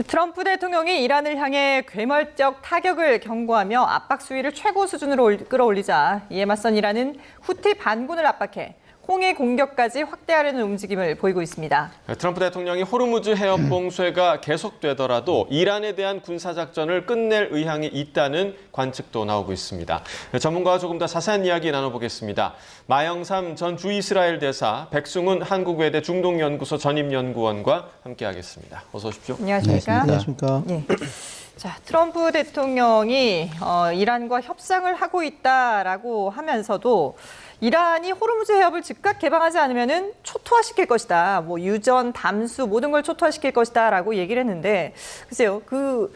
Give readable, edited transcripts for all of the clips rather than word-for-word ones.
트럼프 대통령이 이란을 향해 괴멸적 타격을 경고하며 압박 수위를 최고 수준으로 끌어올리자 이에 맞선 이란은 후티 반군을 압박해 홍해 공격까지 확대하려는 움직임을 보이고 있습니다. 트럼프 대통령이 호르무즈 해협 봉쇄가 계속되더라도 이란에 대한 군사작전을 끝낼 의향이 있다는 관측도 나오고 있습니다. 전문가와 조금 더 자세한 이야기 나눠보겠습니다. 마영삼 전 주이스라엘 대사, 백승훈 한국외대 중동연구소 전임연구원과 함께하겠습니다. 어서 오십시오. 안녕하십니까? 안녕하십니까? 예. 자, 트럼프 대통령이 이란과 협상을 하고 있다라고 하면서도 이란이 호르무즈 해협을 즉각 개방하지 않으면은 초토화시킬 것이다. 뭐 유전, 담수 모든 걸 초토화시킬 것이다라고 얘기를 했는데 글쎄요. 그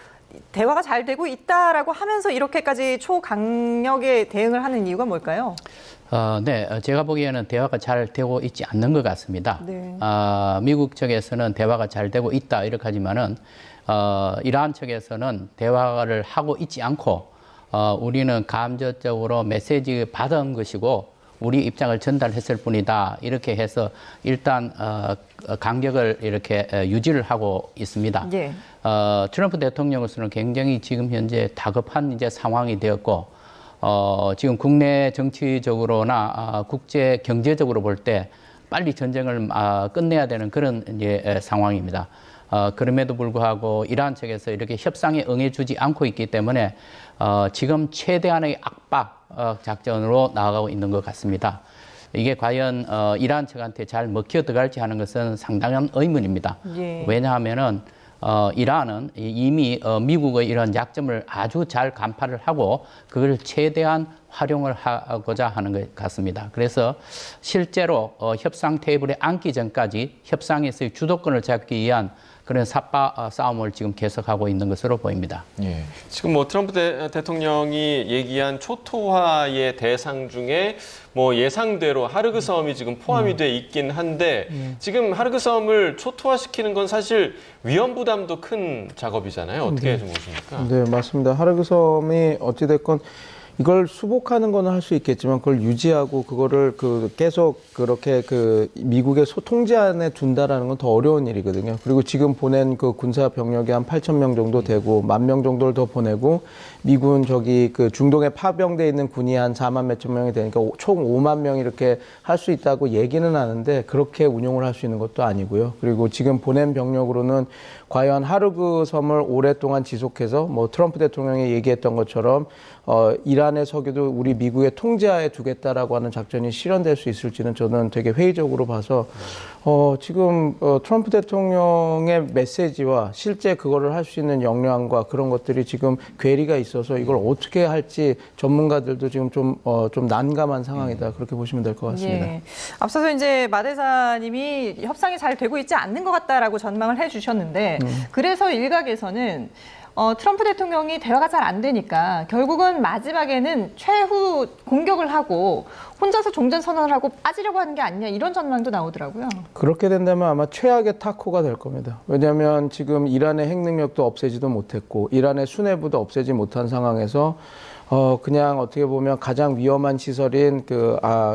대화가 잘 되고 있다라고 하면서 이렇게까지 초강력의 대응을 하는 이유가 뭘까요? 네, 제가 보기에는 대화가 잘 되고 있지 않는 것 같습니다. 네. 미국 측에서는 대화가 잘 되고 있다 이렇게 하지만은 이란 측에서는 대화를 하고 있지 않고 우리는 감정적으로 메시지 받은 것이고 우리 입장을 전달했을 뿐이다 이렇게 해서 일단 간격을 이렇게 유지를 하고 있습니다. 예. 트럼프 대통령으로서는 굉장히 지금 현재 다급한 이제 상황이 되었고 지금 국내 정치적으로나 국제 경제적으로 볼 때 빨리 전쟁을 끝내야 되는 그런 이제 상황입니다. 그럼에도 불구하고 이란 측에서 이렇게 협상에 응해주지 않고 있기 때문에 지금 최대한의 압박 작전으로 나아가고 있는 것 같습니다. 이게 과연 이란 측한테 잘 먹혀 들어갈지 하는 것은 상당한 의문입니다. 예. 왜냐하면은 이란은 이미 미국의 이런 약점을 아주 잘 간파를 하고 그걸 최대한 활용을 하고자 하는 것 같습니다. 그래서 실제로 협상 테이블에 앉기 전까지 협상에서의 주도권을 잡기 위한 그런 삿바 싸움을 지금 계속하고 있는 것으로 보입니다. 예. 지금 뭐 트럼프 대통령이 얘기한 초토화의 대상 중에 뭐 예상대로 하르그 섬이 지금 포함이 돼 있긴 한데 지금 하르그 섬을 초토화시키는 건 사실 위험 부담도 큰 작업이잖아요. 어떻게 좀 보십니까? 네, 맞습니다. 하르그 섬이 어찌됐건 이걸 수복하는 거는 할 수 있겠지만 그걸 유지하고 그거를 계속 그렇게 미국의 통제 안에 둔다라는 건 더 어려운 일이거든요. 그리고 지금 보낸 그 군사 병력이 한 8,000명 정도 되고 10,000명 정도를 더 보내고 미군 중동에 파병돼 있는 군이 한 4만 몇천 명이 되니까 총 5만 명 이렇게 할 수 있다고 얘기는 하는데 그렇게 운용을 할 수 있는 것도 아니고요. 그리고 지금 보낸 병력으로는 과연 하르그 섬을 오랫동안 지속해서 뭐 트럼프 대통령이 얘기했던 것처럼 이란의 석유도 우리 미국의 통제하에 두겠다라고 하는 작전이 실현될 수 있을지는 저는 되게 회의적으로 봐서 지금 트럼프 대통령의 메시지와 실제 그거를 할 수 있는 역량과 그런 것들이 지금 괴리가 있어서 이걸 어떻게 할지 전문가들도 지금 좀 난감한 상황이다 그렇게 보시면 될 것 같습니다. 예. 앞서서 이제 마 대사님이 협상이 잘 되고 있지 않는 것 같다라고 전망을 해주셨는데 그래서 일각에서는 트럼프 대통령이 대화가 잘 안 되니까 결국은 마지막에는 최후 공격을 하고 혼자서 종전선언을 하고 빠지려고 하는 게 아니냐 이런 전망도 나오더라고요. 그렇게 된다면 아마 최악의 타코가 될 겁니다. 왜냐하면 지금 이란의 핵능력도 없애지도 못했고 이란의 수뇌부도 없애지 못한 상황에서 그냥 어떻게 보면 가장 위험한 시설인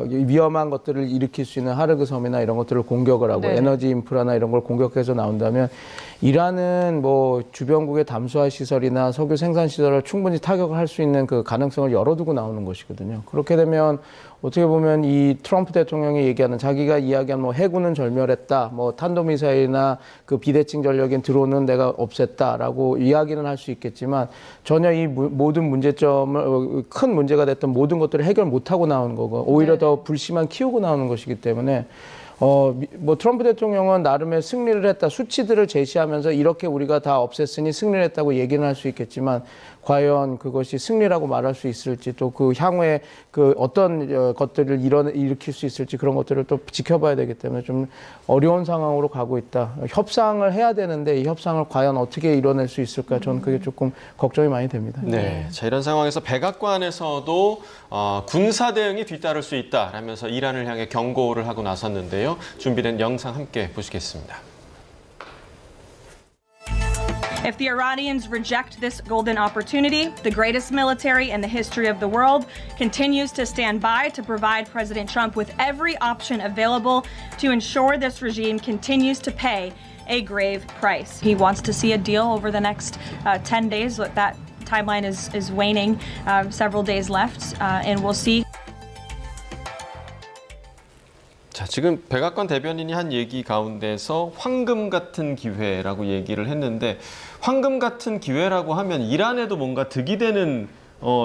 위험한 것들을 일으킬 수 있는 하르그 섬이나 이런 것들을 공격을 하고 네. 에너지 인프라나 이런 걸 공격해서 나온다면 이란은 뭐 주변국의 담수화 시설이나 석유 생산 시설을 충분히 타격을 할 수 있는 그 가능성을 열어두고 나오는 것이거든요. 그렇게 되면 어떻게 보면 이 트럼프 대통령이 얘기하는 자기가 이야기한 뭐 해군은 절멸했다, 뭐 탄도미사일이나 그 비대칭 전력인 드론은 내가 없앴다라고 이야기는 할 수 있겠지만 전혀 이 모든 문제점을 큰 문제가 됐던 모든 것들을 해결 못하고 나오는 거고 오히려 더 불씨만 키우고 나오는 것이기 때문에 뭐 트럼프 대통령은 나름의 승리를 했다 수치들을 제시하면서 이렇게 우리가 다 없앴으니 승리를 했다고 얘기는 할 수 있겠지만 과연 그것이 승리라고 말할 수 있을지 또 그 향후에 어떤 것들을 일으킬 수 있을지 그런 것들을 또 지켜봐야 되기 때문에 좀 어려운 상황으로 가고 있다. 협상을 해야 되는데 이 협상을 과연 어떻게 이뤄낼 수 있을까 저는 그게 조금 걱정이 많이 됩니다. 네, 자, 이런 상황에서 백악관에서도 군사 대응이 뒤따를 수 있다라면서 이란을 향해 경고를 하고 나섰는데요. 준비된 영상 함께 보시겠습니다. If the Iranians reject this golden opportunity, the greatest military in the history of the world continues to stand by to provide President Trump with every option available to ensure this regime continues to pay a grave price. He wants to see a deal over the next 10 days. That timeline is waning, several days left, and we'll see. 자, 지금 백악관 대변인이 한 얘기 가운데서 황금 같은 기회라고 얘기를 했는데 황금 같은 기회라고 하면 이란에도 뭔가 득이 되는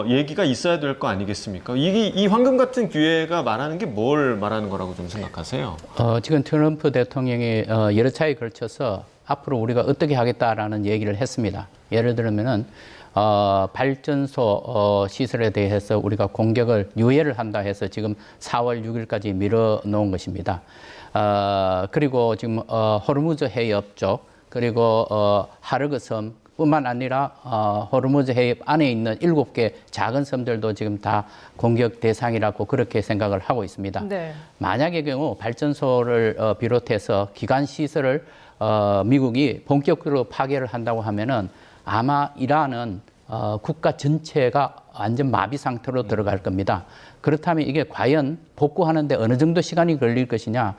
얘기가 있어야 될 거 아니겠습니까? 이 황금 같은 기회가 말하는 게 뭘 말하는 거라고 좀 생각하세요? 지금 트럼프 대통령이 여러 차례에 걸쳐서 앞으로 우리가 어떻게 하겠다라는 얘기를 했습니다. 예를 들면은 발전소 시설에 대해서 우리가 공격을 유예를 한다 해서 지금 4월 6일까지 미뤄놓은 것입니다. 그리고 지금 호르무즈 해협 쪽 그리고 하르그 섬 뿐만 아니라 호르무즈 해협 안에 있는 7개 작은 섬들도 지금 다 공격 대상이라고 그렇게 생각을 하고 있습니다. 네. 만약의 경우 발전소를 비롯해서 기관 시설을 미국이 본격적으로 파괴를 한다고 하면은 아마 이란은 국가 전체가 완전 마비 상태로 들어갈 겁니다. 그렇다면 이게 과연 복구하는데 어느 정도 시간이 걸릴 것이냐?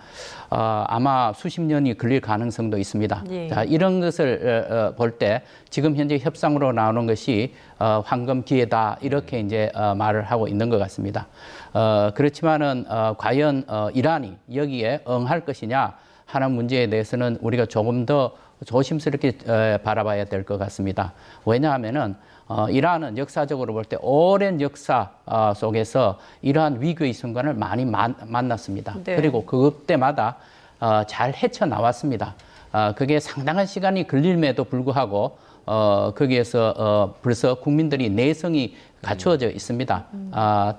아마 수십 년이 걸릴 가능성도 있습니다. 예. 자, 이런 것을 볼 때 지금 현재 협상으로 나오는 것이 황금 기회다 이렇게 이제 말을 하고 있는 것 같습니다. 그렇지만은 과연 이란이 여기에 응할 것이냐 하는 문제에 대해서는 우리가 조금 더 조심스럽게 바라봐야 될 것 같습니다. 왜냐하면은 이란은 역사적으로 볼 때 오랜 역사 속에서 이러한 위기의 순간을 많이 만났습니다. 네. 그리고 그때마다 잘 헤쳐나왔습니다. 그게 상당한 시간이 걸림에도 불구하고 거기에서 벌써 국민들이 내성이 갖추어져 있습니다.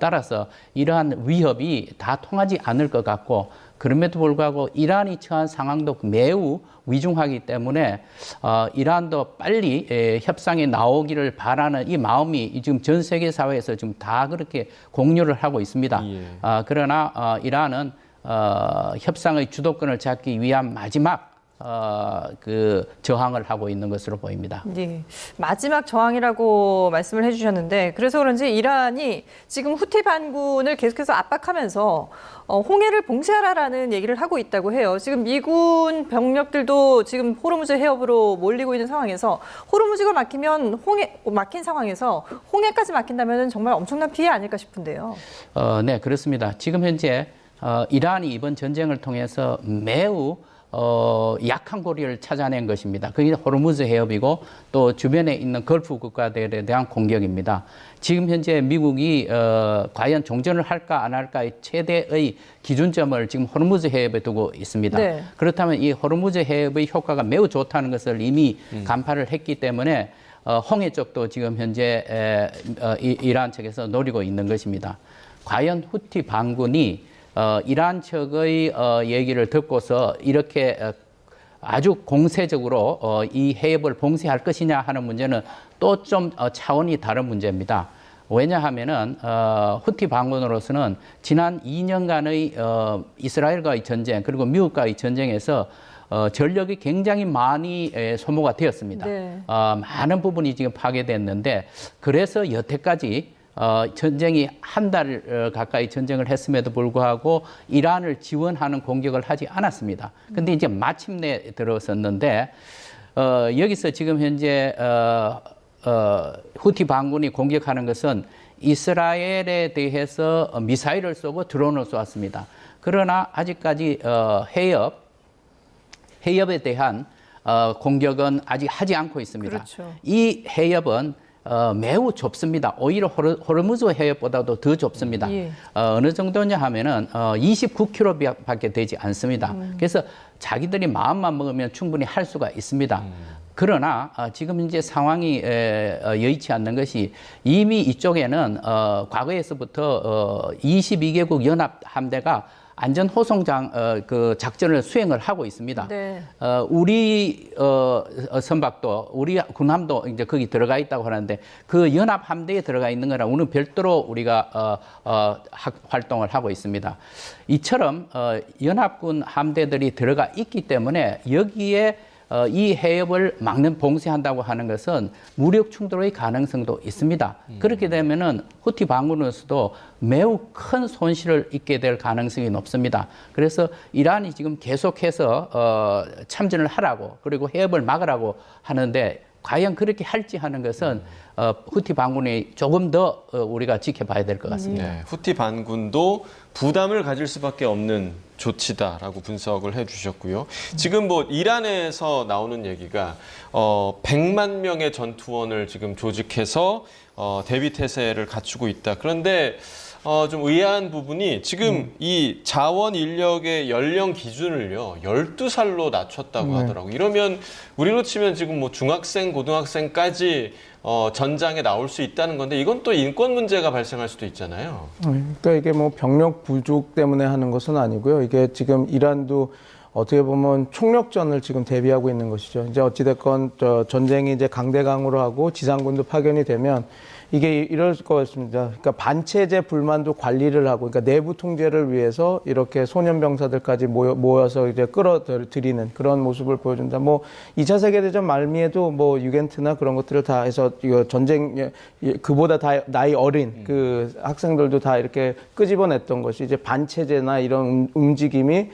따라서 이러한 위협이 다 통하지 않을 것 같고 그럼에도 불구하고 이란이 처한 상황도 매우 위중하기 때문에 이란도 빨리 협상에 나오기를 바라는 이 마음이 지금 전 세계 사회에서 지금 다 그렇게 공유를 하고 있습니다. 예. 그러나 이란은 협상의 주도권을 잡기 위한 마지막 그 저항을 하고 있는 것으로 보입니다. 네, 마지막 저항이라고 말씀을 해주셨는데 그래서 그런지 이란이 지금 후티 반군을 계속해서 압박하면서 홍해를 봉쇄하라라는 얘기를 하고 있다고 해요. 지금 미군 병력들도 지금 호르무즈 해협으로 몰리고 있는 상황에서 호르무즈가 막힌 상황에서 홍해까지 막힌다면 정말 엄청난 피해 아닐까 싶은데요. 네, 그렇습니다. 지금 현재 이란이 이번 전쟁을 통해서 매우 약한 고리를 찾아낸 것입니다. 그게 호르무즈 해협이고 또 주변에 있는 걸프 국가들에 대한 공격입니다. 지금 현재 미국이 과연 종전을 할까 안 할까의 최대의 기준점을 지금 호르무즈 해협에 두고 있습니다. 네. 그렇다면 이 호르무즈 해협의 효과가 매우 좋다는 것을 이미 간파를 했기 때문에 홍해 쪽도 지금 현재 이란 측에서 노리고 있는 것입니다. 과연 후티 반군이 이란 측의 얘기를 듣고서 이렇게 아주 공세적으로 이 해협을 봉쇄할 것이냐 하는 문제는 또 좀 차원이 다른 문제입니다. 왜냐하면은 후티 반군으로서는 지난 2년간의 이스라엘과의 전쟁 그리고 미국과의 전쟁에서 전력이 굉장히 많이 소모가 되었습니다. 네. 많은 부분이 지금 파괴됐는데 그래서 여태까지 전쟁이 한 달 가까이 전쟁을 했음에도 불구하고 이란을 지원하는 공격을 하지 않았습니다. 근데 이제 마침내 들어섰는데 여기서 지금 현재 후티 반군이 공격하는 것은 이스라엘에 대해서 미사일을 쏘고 드론을 쏘았습니다. 그러나 아직까지 해협에 대한 공격은 아직 하지 않고 있습니다. 그렇죠. 이 해협은 매우 좁습니다. 오히려 호르무즈 해협보다도 더 좁습니다. 예. 어느 정도냐 하면은 29km밖에 되지 않습니다. 그래서 자기들이 마음만 먹으면 충분히 할 수가 있습니다. 그러나 지금 이제 상황이 여의치 않는 것이 이미 이쪽에는 과거에서부터 22개국 연합 함대가 안전 호송장 그 작전을 수행을 하고 있습니다. 네. 우리 선박도 우리 군함도 이제 거기 들어가 있다고 하는데 그 연합 함대에 들어가 있는 거라 우리는 별도로 우리가 활동을 하고 있습니다. 이처럼 연합군 함대들이 들어가 있기 때문에 여기에 이 해협을 막는 봉쇄한다고 하는 것은 무력 충돌의 가능성도 있습니다. 그렇게 되면은 후티 반군으로서도 매우 큰 손실을 입게 될 가능성이 높습니다. 그래서 이란이 지금 계속해서 참전을 하라고 그리고 해협을 막으라고 하는데 과연 그렇게 할지 하는 것은 후티 반군이 조금 더 우리가 지켜봐야 될 것 같습니다. 네, 후티 반군도 부담을 가질 수밖에 없는 조치다라고 분석을 해주셨고요. 지금 뭐 이란에서 나오는 얘기가 100만 명의 전투원을 지금 조직해서 대비 태세를 갖추고 있다. 그런데 좀 의아한 부분이 지금 이 자원 인력의 연령 기준을요 12살로 낮췄다고 하더라고요. 이러면 우리로 치면 지금 뭐 중학생, 고등학생까지 전장에 나올 수 있다는 건데 이건 또 인권 문제가 발생할 수도 있잖아요. 그러니까 이게 뭐 병력 부족 때문에 하는 것은 아니고요. 이게 지금 이란도 어떻게 보면 총력전을 지금 대비하고 있는 것이죠. 이제 어찌됐건 전쟁이 이제 강대강으로 하고 지상군도 파견이 되면 이게 이럴 것 같습니다. 그러니까 반체제 불만도 관리를 하고, 그러니까 내부 통제를 위해서 이렇게 소년병사들까지 모여서 이제 끌어들이는 그런 모습을 보여준다. 뭐 2차 세계대전 말미에도 뭐 유겐트나 그런 것들을 다 해서 이거 전쟁 그보다 다 나이 어린 그 학생들도 다 이렇게 끄집어냈던 것이 이제 반체제나 이런 움직임이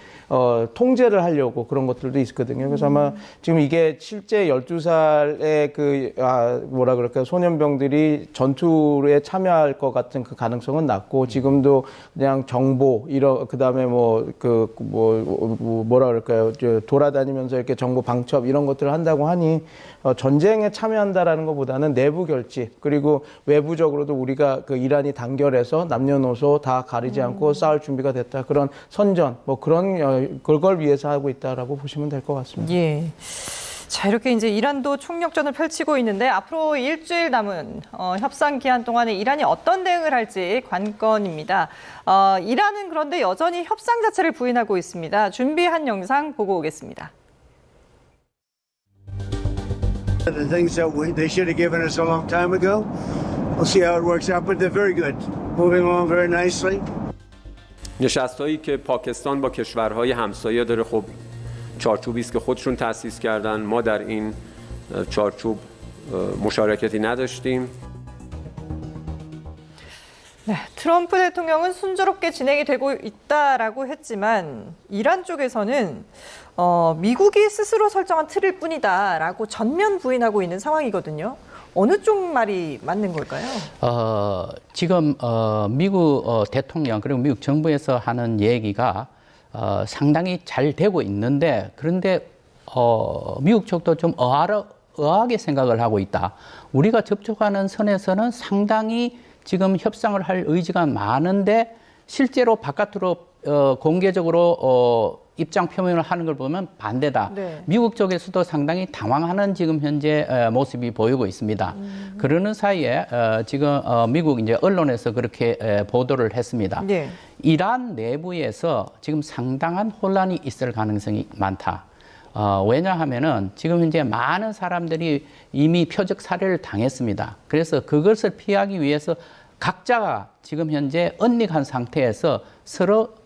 통제를 하려고 그런 것들도 있거든요. 그래서 아마 지금 이게 실제 12살의 뭐라 그럴까요? 소년병들이 전투에 참여할 것 같은 그 가능성은 낮고 지금도 그냥 정보, 그다음에 뭐라 그럴까요? 돌아다니면서 이렇게 정보 방첩 이런 것들을 한다고 하니 전쟁에 참여한다라는 것보다는 내부 결집 그리고 외부적으로도 우리가 그 이란이 단결해서 남녀노소 다 가리지 않고 싸울 준비가 됐다. 그런 선전, 뭐 그걸 위해서 하고 있다라고 보시면 될 것 같습니다. 예. 자, 이렇게 이제 이란도 총력전을 펼치고 있는데 앞으로 일주일 남은 협상 기한 동안에 이란이 어떤 대응을 할지 관건입니다. 이란은 그런데 여전히 협상 자체를 부인하고 있습니다. 준비한 영상 보고 오겠습니다. The things that they should have given us a long time ago. We'll see how it works out, but they're very good. Moving along very nicely. نشست‌هایی که پاکستان با کشورهای همسایه داره خب چارچوبی است که خودشون تأسیس کردن ما در این چارچوب مشارکتی نداشتیم. 네, 트럼프 대통령은 순조롭게 진행이 되고 있다라고 했지만 이란 쪽에서는 미국이 스스로 설정한 틀일 뿐이다라고 전면 부인하고 있는 상황이거든요. 어느 쪽 말이 맞는 걸까요? 지금 미국 대통령 그리고 미국 정부에서 하는 얘기가 상당히 잘 되고 있는데 그런데 미국 쪽도 좀 의아하게 생각을 하고 있다. 우리가 접촉하는 선에서는 상당히 지금 협상을 할 의지가 많은데 실제로 바깥으로 공개적으로 입장 표명을 하는 걸 보면 반대다. 네. 미국 쪽에서도 상당히 당황하는 지금 현재 모습이 보이고 있습니다. 그러는 사이에 지금 미국 이제 언론에서 그렇게 보도를 했습니다. 네. 이란 내부에서 지금 상당한 혼란이 있을 가능성이 많다. 왜냐하면은 지금 현재 많은 사람들이 이미 표적 살해를 당했습니다. 그래서 그것을 피하기 위해서 각자가 지금 현재 언닉한 상태에서 서로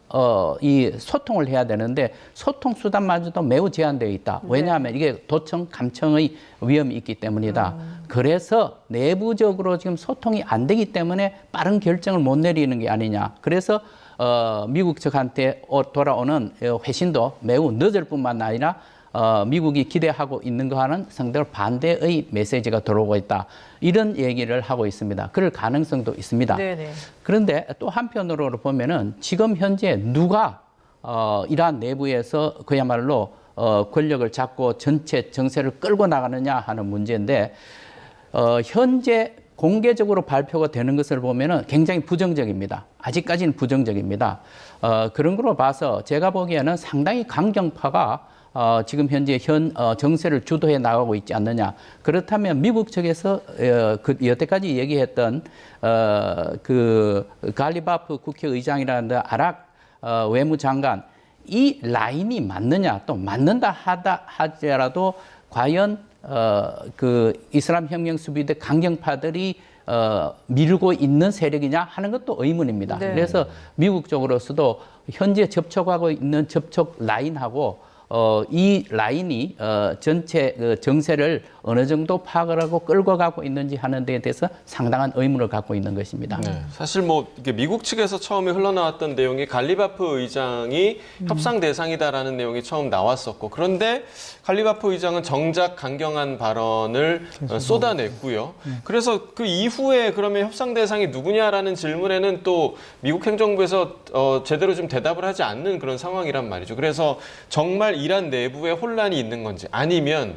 이 소통을 해야 되는데 소통 수단마저도 매우 제한되어 있다. 왜냐하면 이게 도청, 감청의 위험이 있기 때문이다. 그래서 내부적으로 지금 소통이 안 되기 때문에 빠른 결정을 못 내리는 게 아니냐. 그래서 미국 측한테 돌아오는 회신도 매우 늦을 뿐만 아니라 미국이 기대하고 있는 거와는 상대로 반대의 메시지가 들어오고 있다. 이런 얘기를 하고 있습니다. 그럴 가능성도 있습니다. 네네. 그런데 또 한편으로 보면은 지금 현재 누가 이란 내부에서 그야말로 권력을 잡고 전체 정세를 끌고 나가느냐 하는 문제인데 현재 공개적으로 발표가 되는 것을 보면은 굉장히 부정적입니다. 아직까지는 부정적입니다. 그런 거로 봐서 제가 보기에는 상당히 강경파가 지금 현재 정세를 주도해 나가고 있지 않느냐. 그렇다면 미국 측에서 여태까지 얘기했던 그 갈리바프 국회의장이라는 아락 외무장관 이 라인이 맞느냐 또 맞는다 하더라도 과연 그 이슬람 혁명 수비대 강경파들이 밀고 있는 세력이냐 하는 것도 의문입니다. 네. 그래서 미국 쪽으로서도 현재 접촉하고 있는 접촉 라인하고 이 라인이 전체 그 정세를 어느 정도 파악을 하고 끌고 가고 있는지 하는 데에 대해서 상당한 의문을 갖고 있는 것입니다. 네, 사실 뭐 이게 미국 측에서 처음에 흘러나왔던 내용이 갈리바프 의장이 협상 대상이다라는 내용이 처음 나왔었고, 그런데 갈리바프 의장은 정작 강경한 발언을 쏟아냈고요. 그래서 그 이후에 그러면 협상 대상이 누구냐라는 질문에는 또 미국 행정부에서 제대로 좀 대답을 하지 않는 그런 상황이란 말이죠. 그래서 정말 이란 내부에 혼란이 있는 건지, 아니면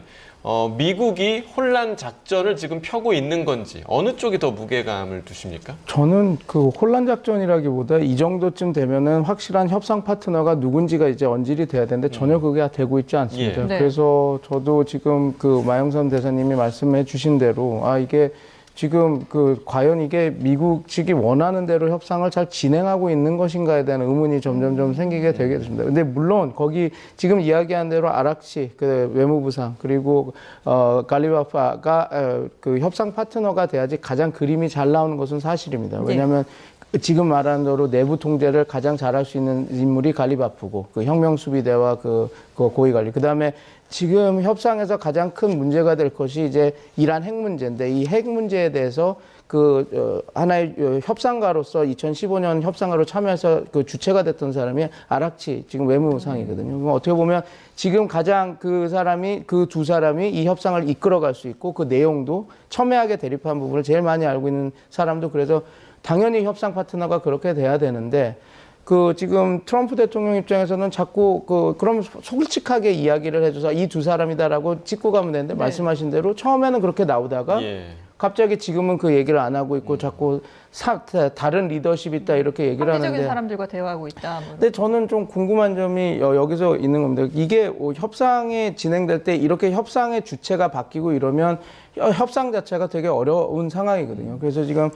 미국이 혼란 작전을 지금 펴고 있는 건지, 어느 쪽이 더 무게감을 두십니까? 저는 그 혼란 작전이라기보다 이 정도쯤 되면은 확실한 협상 파트너가 누군지가 이제 언질이 돼야 되는데 전혀 그게 되고 있지 않습니다. 예. 네. 그래서 저도 지금 그 마영선 대사님이 말씀해 주신 대로 이게 지금 과연 이게 미국 측이 원하는 대로 협상을 잘 진행하고 있는 것인가에 대한 의문이 점점점 생기게 되겠습니다. 근데 물론 거기 지금 이야기한 대로 아락치 그 외무부상 그리고 갈리바프가 그 협상 파트너가 돼야지 가장 그림이 잘 나오는 것은 사실입니다. 왜냐하면 지금 말한 대로 내부 통제를 가장 잘할 수 있는 인물이 갈리바프고 그 혁명수비대와 그 고위관리, 그다음에 지금 협상에서 가장 큰 문제가 될 것이 이제 이란 핵 문제인데, 이 핵 문제에 대해서 하나의 협상가로서 2015년 협상가로 참여해서 그 주체가 됐던 사람이 아락치 지금 외무상이거든요. 그럼 어떻게 보면 지금 가장 그 두 사람이 이 협상을 이끌어갈 수 있고 그 내용도 첨예하게 대립한 부분을 제일 많이 알고 있는 사람도, 그래서 당연히 협상 파트너가 그렇게 돼야 되는데, 지금 트럼프 대통령 입장에서는 자꾸 그럼 솔직하게 이야기를 해줘서 이 두 사람이다라고 짚고 가면 되는데, 네. 말씀하신 대로 처음에는 그렇게 나오다가 갑자기 지금은 그 얘기를 안 하고 있고 자꾸 다른 리더십이 있다 이렇게 얘기를 합리적인 하는데, 사람들과 대화하고 있다. 뭐. 근데 저는 좀 궁금한 점이 여기서 있는 겁니다. 이게 협상이 진행될 때 이렇게 협상의 주체가 바뀌고 이러면 협상 자체가 되게 어려운 상황이거든요. 그래서 지금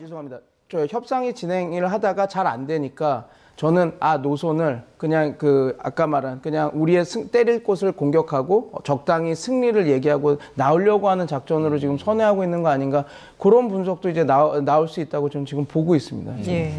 죄송합니다. 저 협상이 진행을 하다가 잘 안 되니까 저는 노선을 그냥 아까 말한 그냥 우리의 때릴 곳을 공격하고 적당히 승리를 얘기하고 나오려고 하는 작전으로 지금 선회하고 있는 거 아닌가, 그런 분석도 이제 나올 수 있다고 저는 지금 보고 있습니다. 예.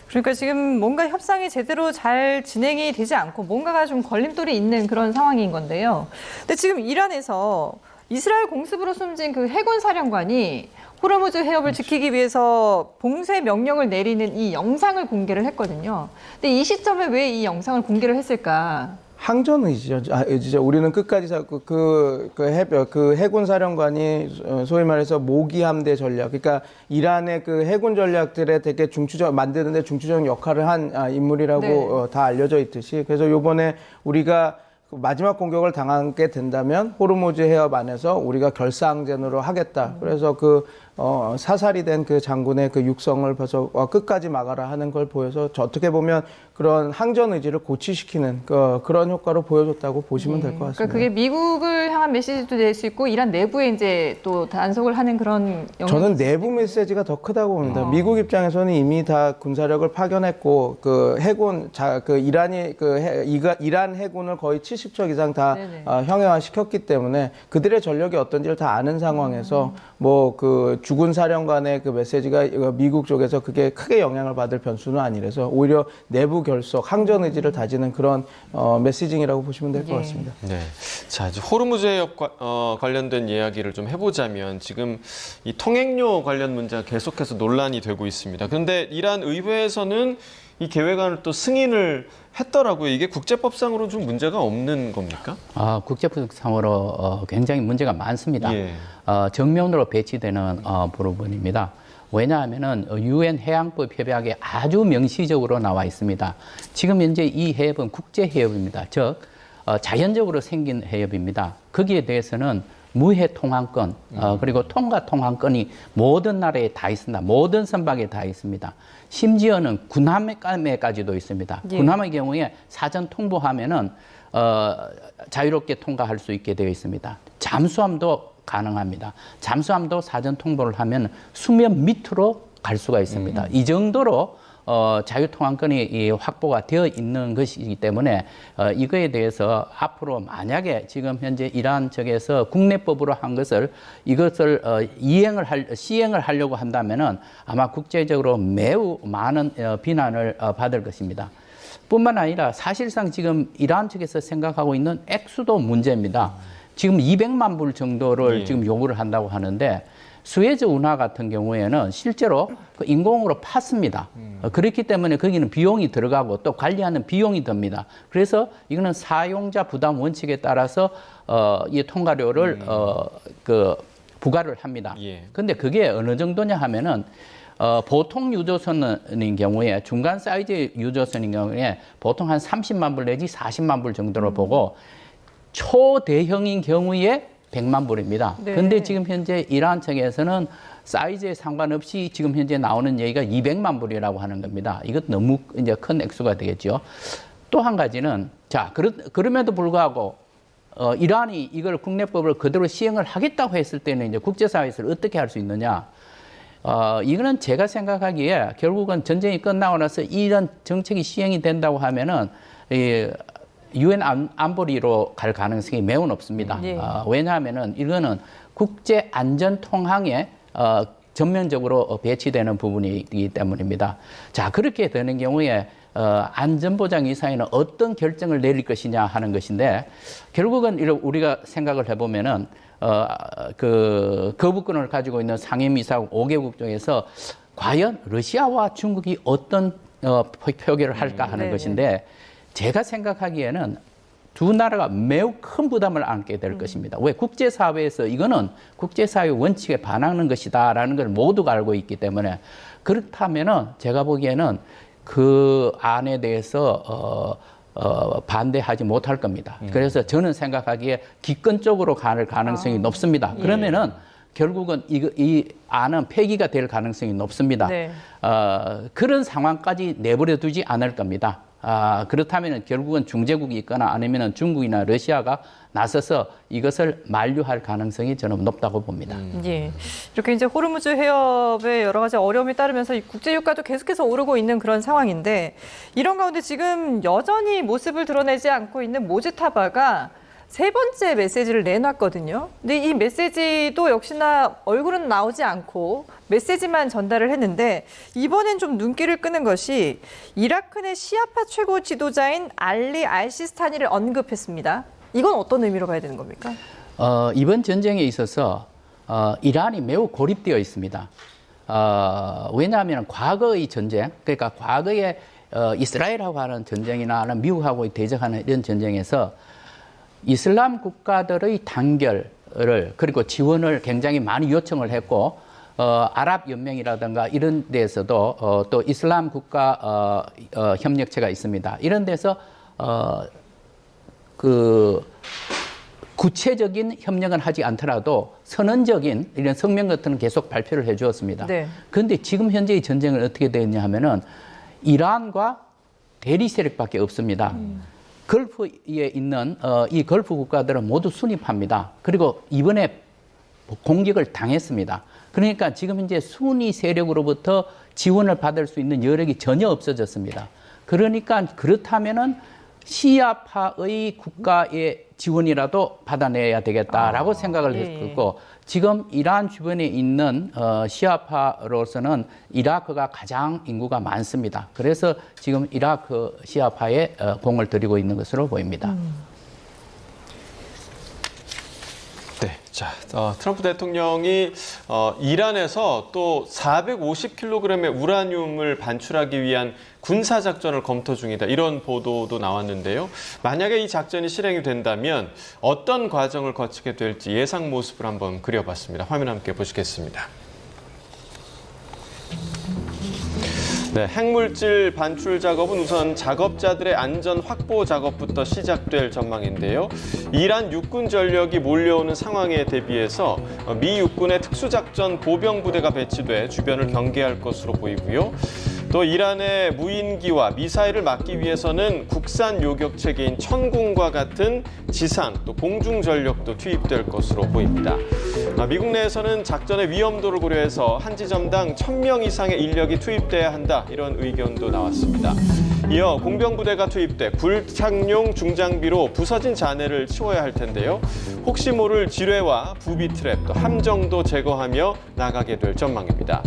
그러니까 지금 뭔가 협상이 제대로 잘 진행이 되지 않고 뭔가가 좀 걸림돌이 있는 그런 상황인 건데요. 근데 지금 이란에서 이스라엘 공습으로 숨진 그 해군 사령관이 호르무즈 해협을 지키기 위해서 봉쇄 명령을 내리는 이 영상을 공개를 했거든요. 근데 이 시점에 왜 이 영상을 공개를 했을까? 항전 의지죠. 우리는 끝까지 그 해군 사령관이 소위 말해서 모기 함대 전략, 그러니까 이란의 그 해군 전략들에 되게 만드는데 중추적 역할을 한 인물이라고 네. 다 알려져 있듯이, 그래서 요번에 우리가 마지막 공격을 당하게 된다면 호르무즈 해협 안에서 우리가 결사항전으로 하겠다. 그래서 사살이 된 그 장군의 그 육성을 벌써 끝까지 막아라 하는 걸 보여서, 어떻게 보면 그런 항전 의지를 고취시키는 그런 효과로 보여줬다고 보시면 될 것 같습니다. 그러니까 그게 미국을 향한 메시지도 될 수 있고 이란 내부에 이제 또 단속을 하는 그런 영향이 저는 내부 메시지가 더 크다고 봅니다. 미국 입장에서는 이미 다 군사력을 파견했고 이란 해군을 거의 70척 이상 다 형해화 시켰기 때문에 그들의 전력이 어떤지를 다 아는 상황에서 죽은 사령관의 그 메시지가 미국 쪽에서 그게 크게 영향을 받을 변수는 아니라서 오히려 내부 결속, 항전 의지를 다지는 그런 메시징이라고 보시면 될 것 같습니다. 네. 자, 이제 호르무즈 해협 관련된 이야기를 좀 해보자면, 지금 이 통행료 관련 문제가 계속해서 논란이 되고 있습니다. 그런데 이란 의회에서는 이 계획안을 또 승인을 했더라고요. 이게 국제법상으로 좀 문제가 없는 겁니까? 국제법상으로 굉장히 문제가 많습니다. 예. 정면으로 배치되는 부분입니다. 왜냐하면은 유엔 해양법 협약에 아주 명시적으로 나와 있습니다. 지금 현재 이 해협은 국제 해협입니다. 즉 자연적으로 생긴 해협입니다. 거기에 대해서는 무해 통항권 그리고 통과 통항권이 모든 나라에 다 있습니다. 모든 선박에 다 있습니다. 심지어는 군함에까지도 있습니다. 예. 군함의 경우에 사전 통보하면은 자유롭게 통과할 수 있게 되어 있습니다. 잠수함도 가능합니다. 잠수함도 사전 통보를 하면 수면 밑으로 갈 수가 있습니다. 이 정도로 자유통항권이 확보가 되어 있는 것이기 때문에 이거에 대해서 앞으로 만약에 지금 현재 이란 측에서 국내법으로 한 것을 이것을 시행을 하려고 한다면은 아마 국제적으로 매우 많은 비난을 받을 것입니다. 뿐만 아니라 사실상 지금 이란 측에서 생각하고 있는 액수도 문제입니다. 지금 200만 불 정도를 지금 요구를 한다고 하는데 수에즈 운하 같은 경우에는 실제로 그 인공으로 팠습니다. 그렇기 때문에 거기는 비용이 들어가고 또 관리하는 비용이 듭니다. 그래서 이거는 사용자 부담 원칙에 따라서 이 통과료를 부과를 합니다. 근데 그게 어느 정도냐 하면은 보통 유조선인 경우에 중간 사이즈 유조선인 경우에 보통 한 30만 불 내지 40만 불 정도로 보고 초대형인 경우에 100만 불입니다. 네. 근데 지금 현재 이란 측에서는 사이즈에 상관없이 지금 현재 나오는 얘기가 200만 불이라고 하는 겁니다. 이것 너무 이제 큰 액수가 되겠죠. 또 한 가지는 자, 그럼에도 불구하고 이란이 이걸 국내법을 그대로 시행을 하겠다고 했을 때는 이제 국제사회에서 어떻게 할 수 있느냐? 이거는 제가 생각하기에 결국은 전쟁이 끝나고 나서 이런 정책이 시행이 된다고 하면은 유엔 안보리로 갈 가능성이 매우 높습니다. 예. 왜냐하면은 이거는 국제 안전 통항에 전면적으로 배치되는 부분이기 때문입니다. 자, 그렇게 되는 경우에 안전보장 이사회는 어떤 결정을 내릴 것이냐 하는 것인데 결국은 우리가 생각을 해보면은 거부권을 가지고 있는 상임이사국 5개국 중에서 과연 러시아와 중국이 어떤 표결을 할까 하는 것인데 제가 생각하기에는 두 나라가 매우 큰 부담을 안게 될 것입니다. 왜? 국제사회에서 이거는 국제사회 원칙에 반하는 것이다라는 걸 모두가 알고 있기 때문에 그렇다면은 제가 보기에는 그 안에 대해서 반대하지 못할 겁니다. 그래서 저는 생각하기에 기권적으로 갈 가능성이 높습니다. 그러면은 결국은 이 안은 폐기가 될 가능성이 높습니다. 네. 그런 상황까지 내버려 두지 않을 겁니다. 그렇다면 결국은 중재국이 있거나 아니면 중국이나 러시아가 나서서 이것을 만류할 가능성이 저는 높다고 봅니다. 예. 이렇게 이제 호르무즈 해협의 여러 가지 어려움이 따르면서 이 국제 유가도 계속해서 오르고 있는 그런 상황인데 이런 가운데 지금 여전히 모습을 드러내지 않고 있는 모즈타바가 세 번째 메시지를 내놨거든요. 근데 이 메시지도 역시나 얼굴은 나오지 않고 메시지만 전달을 했는데 이번엔 좀 눈길을 끄는 것이 이라크 내 시아파 최고 지도자인 알리 알시스타니를 언급했습니다. 이건 어떤 의미로 봐야 되는 겁니까? 이번 전쟁에 있어서 이란이 매우 고립되어 있습니다. 왜냐하면 과거의 전쟁, 그러니까 과거에 이스라엘하고 하는 전쟁이나 미국하고 대적하는 이런 전쟁에서 이슬람 국가들의 단결을 그리고 지원을 굉장히 많이 요청을 했고 아랍 연맹이라든가 이런 데서도 또 이슬람 국가 협력체가 있습니다. 이런 데서 구체적인 협력은 하지 않더라도 선언적인 이런 성명 같은 건 계속 발표를 해 주었습니다. 그런데 지금 현재의 전쟁은 어떻게 되었냐 하면은 이란과 대리 세력밖에 없습니다. 걸프에 있는 이 걸프 국가들은 모두 순입합니다. 그리고 이번에 공격을 당했습니다. 그러니까 지금 현재 순위 세력으로부터 지원을 받을 수 있는 여력이 전혀 없어졌습니다. 그러니까 그렇다면은 시아파의 국가의 지원이라도 받아내야 되겠다라고 생각을 했고 지금 이란 주변에 있는 시아파로서는 이라크가 가장 인구가 많습니다. 그래서 지금 이라크 시아파에 공을 들이고 있는 것으로 보입니다. 네, 자, 트럼프 대통령이 이란에서 또 450kg의 우라늄을 반출하기 위한 군사 작전을 검토 중이다. 이런 보도도 나왔는데요. 만약에 이 작전이 실행이 된다면 어떤 과정을 거치게 될지 예상 모습을 한번 그려봤습니다. 화면 함께 보시겠습니다. 네, 핵물질 반출 작업은 우선 작업자들의 안전 확보 작업부터 시작될 전망인데요. 이란 육군 전력이 몰려오는 상황에 대비해서 미 육군의 특수작전 보병부대가 배치돼 주변을 경계할 것으로 보이고요. 또 이란의 무인기와 미사일을 막기 위해서는 국산 요격 체계인 천궁과 같은 지상 또 공중 전력도 투입될 것으로 보입니다. 미국 내에서는 작전의 위험도를 고려해서 한 지점당 1,000명 이상의 인력이 투입돼야 한다 이런 의견도 나왔습니다. 이어 공병부대가 투입돼 불착용 중장비로 부서진 잔해를 치워야 할 텐데요. 혹시 모를 지뢰와 부비 트랩 또 함정도 제거하며 나가게 될 전망입니다.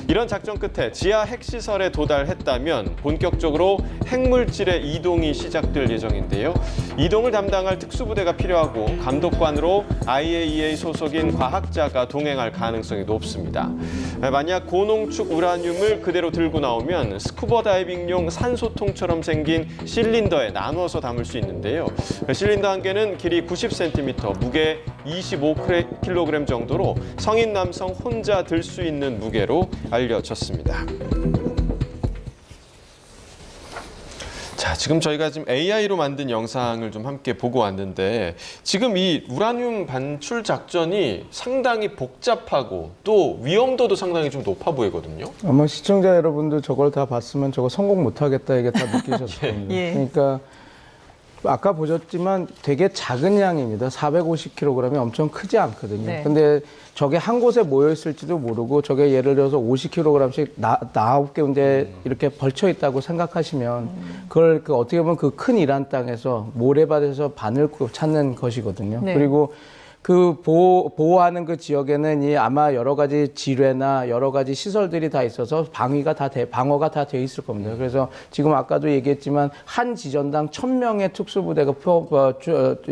이런 작전 끝에 지하 핵시설에 도달했다면 본격적으로 핵물질의 이동이 시작될 예정인데요. 이동을 담당할 특수부대가 필요하고 감독관으로 IAEA 소속인 과학자가 동행할 가능성이 높습니다. 만약 고농축 우라늄을 그대로 들고 나오면 스쿠버 다이빙용 산소통처럼 생긴 실린더에 나눠서 담을 수 있는데요. 실린더 한 개는 길이 90cm, 무게 25kg 정도로 성인 남성 혼자 들 수 있는 무게로 알려졌습니다. 자, 지금 저희가 지금 AI로 만든 영상을 좀 함께 보고 왔는데 지금 이 우라늄 반출 작전이 상당히 복잡하고 또 위험도도 상당히 좀 높아 보이거든요. 아마 시청자 여러분도 저걸 다 봤으면 저거 성공 못하겠다 이게 다 느끼셨을 겁니다. 예. 그러니까 아까 보셨지만 되게 작은 양입니다. 450kg이 엄청 크지 않거든요. 네. 근데 저게 한 곳에 모여 있을지도 모르고 저게 예를 들어서 50kg씩 9개 이제 이렇게 벌쳐 있다고 생각하시면 그걸 어떻게 보면 그 큰 이란 땅에서 모래밭에서 바늘 찾는 것이거든요. 네. 그리고 그 보호하는 그 지역에는 이 아마 여러 가지 지뢰나 여러 가지 시설들이 다 있어서 방어가 다 돼 있을 겁니다. 그래서 지금 아까도 얘기했지만 한 지전당 1000명의 특수부대가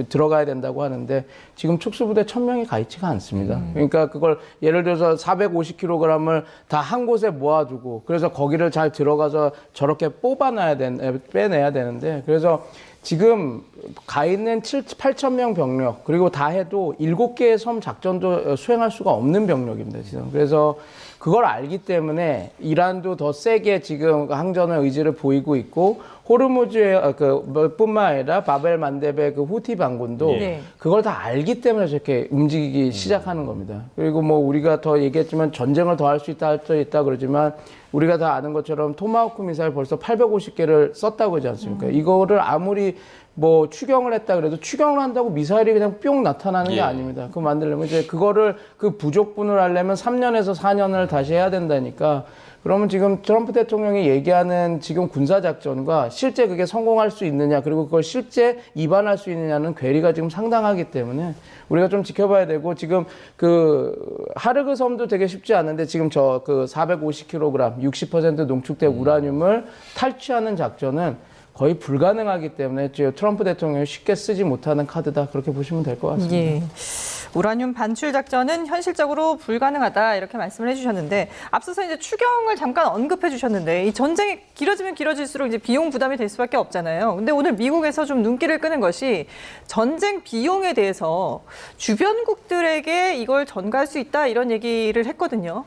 들어가야 된다고 하는데 지금 특수부대 1000명이 가 있지가 않습니다. 그러니까 그걸 예를 들어서 450kg을 다 한 곳에 모아두고 그래서 거기를 잘 들어가서 저렇게 빼내야 되는데 그래서 지금 가 있는 8,000명 병력 그리고 다 해도 7개의 섬 작전도 수행할 수가 없는 병력입니다. 지금. 그래서 그걸 알기 때문에 이란도 더 세게 지금 항전의 의지를 보이고 있고 호르무즈의 뿐만 아니라 바벨 만데베 그 후티 반군도 네. 그걸 다 알기 때문에 저렇게 움직이기 시작하는 겁니다. 그리고 뭐 우리가 더 얘기했지만 전쟁을 더 할 수 있다 그러지만 우리가 다 아는 것처럼 토마호크 미사일 벌써 850개를 썼다고 하지 않습니까? 이거를 아무리 뭐 추경을 했다 그래도 추경을 한다고 미사일이 그냥 뿅 나타나는 게 아닙니다. 그거 만들려면 이제 그거를 그 부족분을 하려면 3년에서 4년을 다시 해야 된다니까. 그러면 지금 트럼프 대통령이 얘기하는 지금 군사작전과 실제 그게 성공할 수 있느냐 그리고 그걸 실제 입안할 수 있느냐는 괴리가 지금 상당하기 때문에 우리가 좀 지켜봐야 되고 지금 그 하르그 섬도 되게 쉽지 않은데 지금 저 그 450kg 60% 농축된 우라늄을 탈취하는 작전은 거의 불가능하기 때문에 트럼프 대통령이 쉽게 쓰지 못하는 카드다 그렇게 보시면 될 것 같습니다. 예. 우라늄 반출 작전은 현실적으로 불가능하다 이렇게 말씀을 해주셨는데 앞서서 이제 추경을 잠깐 언급해 주셨는데 이 전쟁이 길어지면 길어질수록 이제 비용 부담이 될 수밖에 없잖아요. 근데 오늘 미국에서 좀 눈길을 끄는 것이 전쟁 비용에 대해서 주변국들에게 이걸 전가할 수 있다 이런 얘기를 했거든요.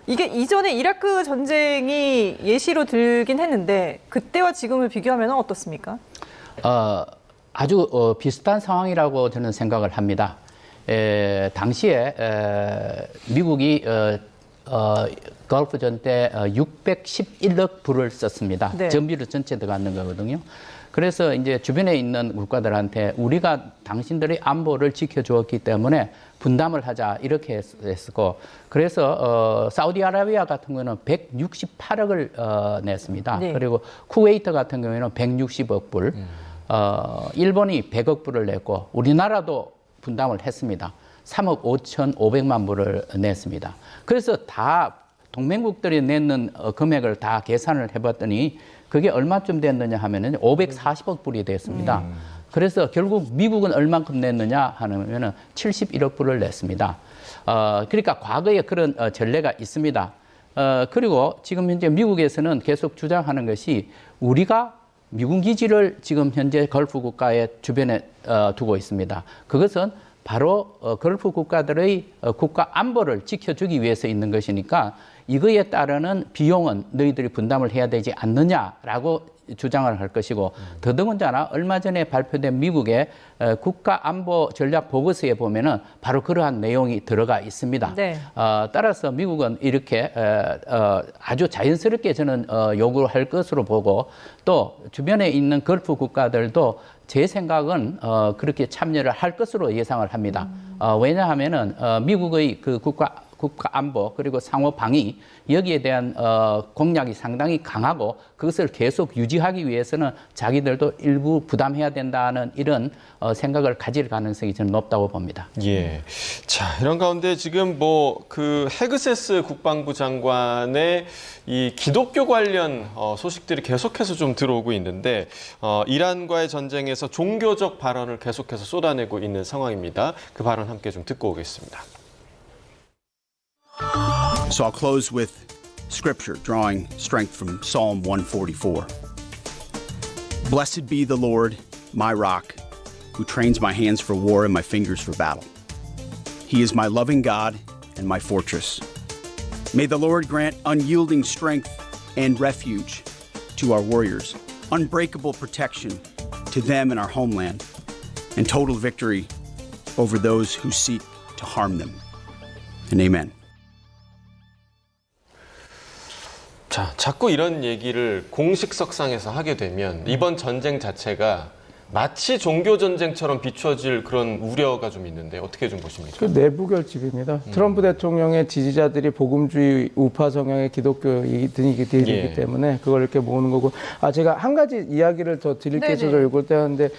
이게 이전에 이라크 전쟁이 예시로 들긴 했는데 그때와 지금을 비교하면 어떻습니까? 아주 비슷한 상황이라고 저는 생각을 합니다. 당시에 미국이 걸프전 때 611억 불을 썼습니다. 네. 전비로 전체 들어가는 거거든요. 그래서 이제 주변에 있는 국가들한테 우리가 당신들의 안보를 지켜주었기 때문에 분담을 하자 이렇게 했었고 그래서 사우디아라비아 같은 경우는 168억을 냈습니다. 네. 그리고 쿠웨이트 같은 경우에는 160억 불, 일본이 100억 불을 냈고 우리나라도 분담을 했습니다. 3억 5,500만 불을 냈습니다. 그래서 다 동맹국들이 내는 금액을 다 계산을 해봤더니 그게 얼마쯤 됐느냐 하면은 540억 불이 됐습니다. 그래서 결국 미국은 얼만큼 냈느냐 하면은 71억 불을 냈습니다. 그러니까 과거에 그런 전례가 있습니다. 그리고 지금 현재 미국에서는 계속 주장하는 것이 우리가 미군 기지를 지금 현재 걸프 국가의 주변에 두고 있습니다. 그것은 바로 걸프 국가들의 국가 안보를 지켜주기 위해서 있는 것이니까 이거에 따르는 비용은 너희들이 분담을 해야 되지 않느냐라고 주장을 할 것이고 더더군다나 얼마 전에 발표된 미국의 국가안보 전략 보고서에 보면은 바로 그러한 내용이 들어가 있습니다. 네. 따라서 미국은 이렇게 아주 자연스럽게 저는 요구할 것으로 보고 또 주변에 있는 걸프 국가들도 제 생각은 그렇게 참여를 할 것으로 예상을 합니다. 왜냐하면은 미국의 그 국가 국가 안보 그리고 상호 방위 여기에 대한 공약이 상당히 강하고 그것을 계속 유지하기 위해서는 자기들도 일부 부담해야 된다는 이런 생각을 가질 가능성이 저는 높다고 봅니다. 예. 자, 이런 가운데 지금 그 헤그세스 국방부 장관의 이 기독교 관련 소식들이 계속해서 좀 들어오고 있는데 이란과의 전쟁에서 종교적 발언을 계속해서 쏟아내고 있는 상황입니다. 그 발언 함께 좀 듣고 오겠습니다. So I'll close with scripture, drawing strength from Psalm 144. Blessed be the Lord, my rock, who trains my hands for war and my fingers for battle. He is my loving God and my fortress. May the Lord grant unyielding strength and refuge to our warriors, unbreakable protection to them and our homeland, and total victory over those who seek to harm them. And amen. 자, 자꾸 이런 얘기를 공식 석상에서 하게 되면 이번 전쟁 자체가 마치 종교 전쟁처럼 비춰질 그런 우려가 좀 있는데 어떻게 좀 보십니까? 그 내부 결집입니다. 트럼프 대통령의 지지자들이 복음주의 우파 성향의 기독교인이기 예. 때문에 그걸 이렇게 모으는 거고. 제가 한 가지 이야기를 더 드릴 게 있어서 네네. 이걸 때였는데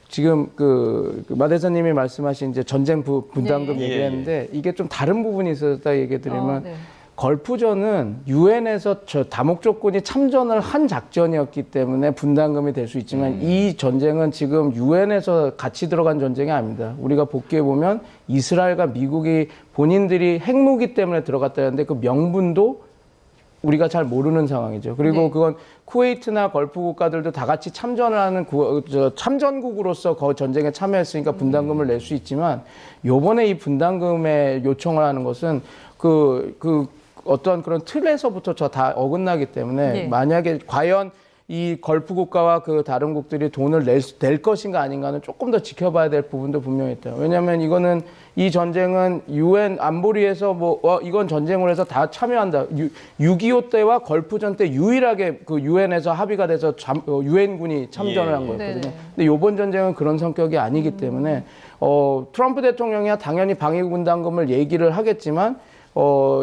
지금 그 대사님이 말씀하신 이제 전쟁 분담금 네. 얘기했는데 이게 좀 다른 부분이 있었다 얘기 드리면 네. 걸프전은 유엔에서 다목 조건이 참전을 한 작전이었기 때문에 분담금이 될 수 있지만 이 전쟁은 지금 유엔에서 같이 들어간 전쟁이 아닙니다. 우리가 복귀해 보면 이스라엘과 미국이 본인들이 핵무기 때문에 들어갔다는데 그 명분도 우리가 잘 모르는 상황이죠. 그리고 네. 그건 쿠웨이트나 걸프 국가들도 다 같이 참전을 하는 참전국으로서 그 전쟁에 참여했으니까 분담금을 낼 수 있지만 요번에 이 분담금에 요청을 하는 것은 어떤 그런 틀에서부터 다 어긋나기 때문에 네. 만약에 과연 이 걸프 국가와 그 다른 국들이 돈을 낼 것인가 아닌가는 조금 더 지켜봐야 될 부분도 분명히 있다. 왜냐하면 이 전쟁은 유엔 안보리에서 이건 전쟁을 해서 다 참여한다. 6.25 때와 걸프전 때 유일하게 그 유엔에서 합의가 돼서 유엔군이 참전을 한 거였거든요. 네네. 근데 이번 전쟁은 그런 성격이 아니기 때문에 트럼프 대통령이야 당연히 방위군 분담금을 얘기를 하겠지만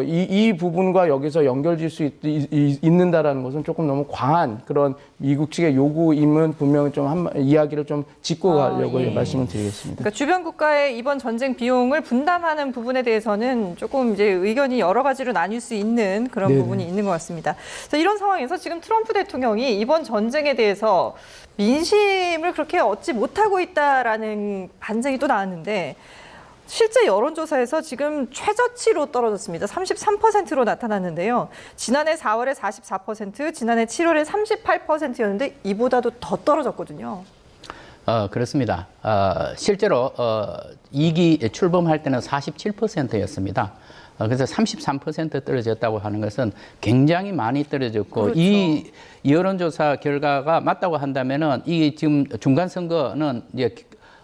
이 부분과 여기서 연결질 수 있는다라는 것은 조금 너무 과한 그런 미국 측의 요구임은 분명히 좀 이야기를 좀 짚고 가려고 예. 말씀을 드리겠습니다. 그러니까 주변 국가의 이번 전쟁 비용을 분담하는 부분에 대해서는 조금 이제 의견이 여러 가지로 나뉠 수 있는 그런 네네. 부분이 있는 것 같습니다. 그래서 이런 상황에서 지금 트럼프 대통령이 이번 전쟁에 대해서 민심을 그렇게 얻지 못하고 있다라는 반증이 또 나왔는데 실제 여론조사에서 지금 최저치로 떨어졌습니다. 33%로 나타났는데요. 지난해 4월에 44%, 지난해 7월에 38%였는데 이보다도 더 떨어졌거든요. 그렇습니다. 실제로 2기 출범할 때는 47%였습니다. 그래서 33% 떨어졌다고 하는 것은 굉장히 많이 떨어졌고 그렇죠. 이 여론조사 결과가 맞다고 한다면은 이 지금 중간 선거는 이제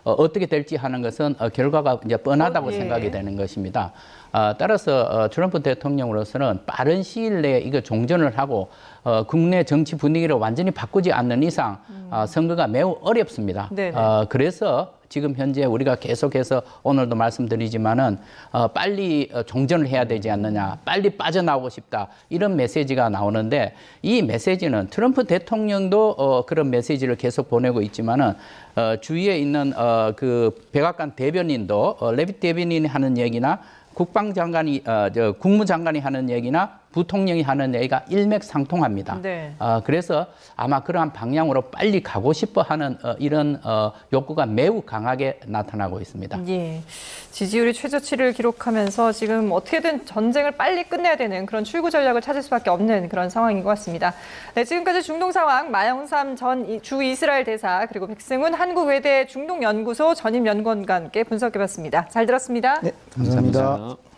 어떻게 될지 하는 것은 결과가 이제 뻔하다고 예. 생각이 되는 것입니다. 따라서 트럼프 대통령으로서는 빠른 시일 내에 이거 종전을 하고 국내 정치 분위기를 완전히 바꾸지 않는 이상 선거가 매우 어렵습니다. 네네. 그래서 지금 현재 우리가 계속해서 오늘도 말씀드리지만은 빨리 종전을 해야 되지 않느냐, 빨리 빠져나오고 싶다 이런 메시지가 나오는데 이 메시지는 트럼프 대통령도 그런 메시지를 계속 보내고 있지만은 주위에 있는 그 백악관 대변인도 레빗 대변인이 하는 얘기나 국방장관이 국무장관이 하는 얘기나 부통령이 하는 얘기가 일맥상통합니다. 네. 그래서 아마 그러한 방향으로 빨리 가고 싶어하는 이런 욕구가 매우 강하게 나타나고 있습니다. 예, 지지율이 최저치를 기록하면서 지금 어떻게든 전쟁을 빨리 끝내야 되는 그런 출구 전략을 찾을 수밖에 없는 그런 상황인 것 같습니다. 네, 지금까지 중동 상황 마영삼 전 주 이스라엘 대사 그리고 백승훈 한국외대 중동연구소 전임연구원과 함께 분석해봤습니다. 잘 들었습니다. 네, 감사합니다. 감사합니다.